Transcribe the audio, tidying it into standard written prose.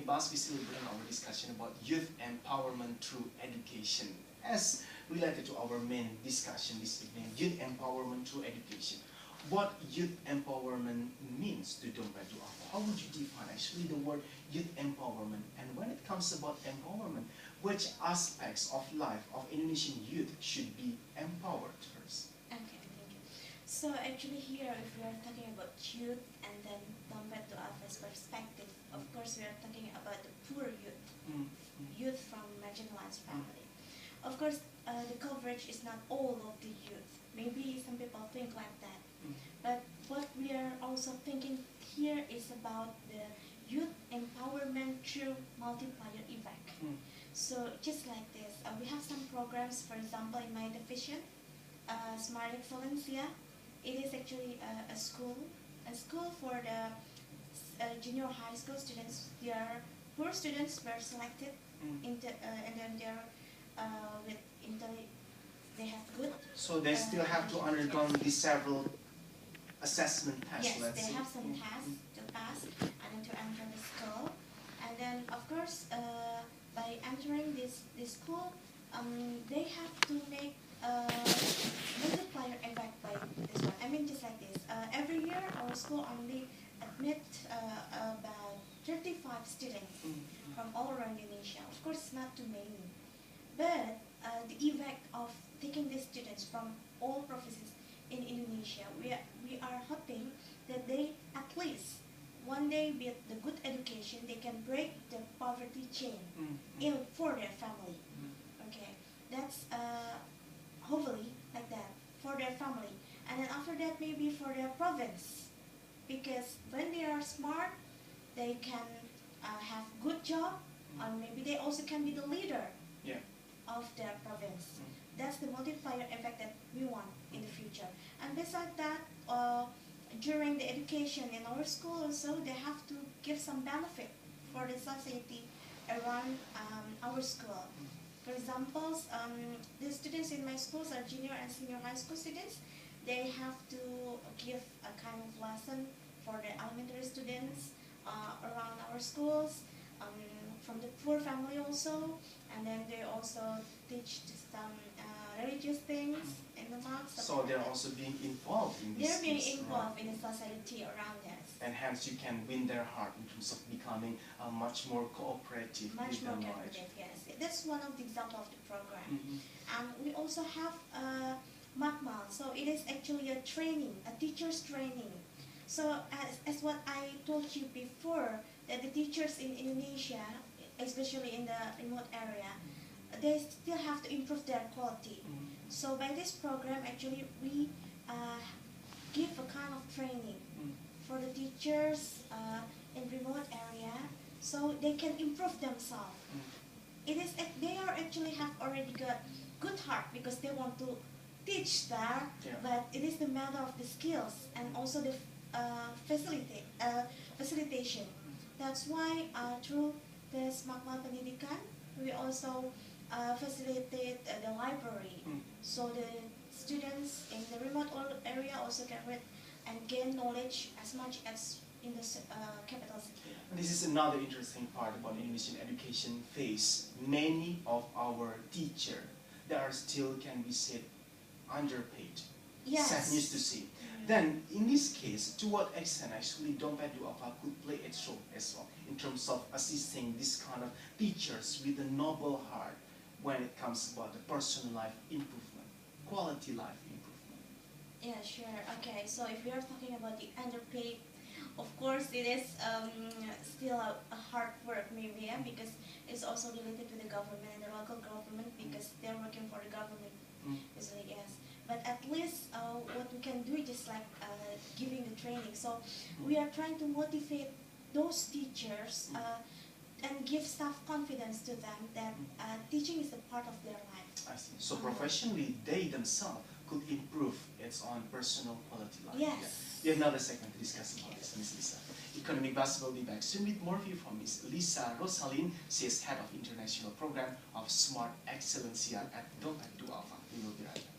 Bas, we still bring our discussion about youth empowerment through education as related to our main discussion this evening, youth empowerment through education. What youth empowerment means to Dompet Duafa? How would you define actually the word youth empowerment? And when it comes about empowerment, which aspects of life of Indonesian youth should be empowered first? Okay, thank you. So actually here, if we are talking about youth and then Dompet Duafa's perspective, of course we are talking about the poor youth, youth from marginalized family. Of course, the coverage is not all of the youth. Maybe some people think like that. But what we are also thinking here is about the youth empowerment through multiplier effect. So just like this, we have some programs, for example, in my division, SMART Ekselensia. It is actually a school for the junior high school students. Their poor students were selected, and then they have good. So they still have to undergo these several assessment tests. Yes, they have some tests to pass and then to enter the school. And then, of course, by entering this school, they have to make multiplier effect by this one. I mean, just like this. Every year, our school only admit about 35 students from all around Indonesia. Of course, it's not too many. But the effect of taking these students from all provinces in Indonesia, we are hoping that they at least one day with the good education they can break the poverty chain for their family. Okay, that's hopefully like that for their family, and then after that maybe for their province, because when they are smart they can have good job, or maybe they also can be the leader of their province. That's the multiplier effect that we want in the future. And besides that, during the education in our school also, they have to give some benefit for the society around our school. For example, the students in my schools are junior and senior high school students. They have to give a kind of lesson for the elementary students around our schools, from the poor family also, and then they also teach some religious things in the mosque. So they're also being involved in this. They're being involved in the society around us. And hence you can win their heart in terms of becoming much more cooperative. Much more cooperative, yes. That's one of the examples of the program. And we also have Makmal. So it is actually a training, a teacher's training. So as what I told you before, that the teachers in Indonesia, especially in the remote area, they still have to improve their quality. So by this program, actually, we give a kind of training for the teachers in remote area, so they can improve themselves. It is they are actually have already got good heart because they want to teach there, but it is the matter of the skills and also the facilitation. That's why through the SMART Pendidikan, we also facilitate the library, so the students in the remote area also can read and gain knowledge as much as in the capital city. This is another interesting part about Indonesian education phase. Many of our teachers, they are still, can be said, underpaid. Yes. Sad news to see. Then, in this case, to what extent actually Dompet Duafa could play its role as well in terms of assisting this kind of teachers with a noble heart when it comes about the personal life improvement, quality life improvement? Yeah, sure. Okay, so if we are talking about the underpaid, of course it is still a hard work maybe, because it's also related to the government and the local government, because they're working for the government, usually, yes. But at least what we can do is just like giving the training. So we are trying to motivate those teachers and give staff confidence to them that teaching is a part of their life. I see. So professionally, they themselves could improve its own personal quality life. Yes. We have another segment to discuss about this, Ms. Lisa. Economic Bus will be back soon with more view from Ms.Lisa Rosaline. She is Head of International Program of SMART Ekselensia at Dompet Duafa. We will be right back.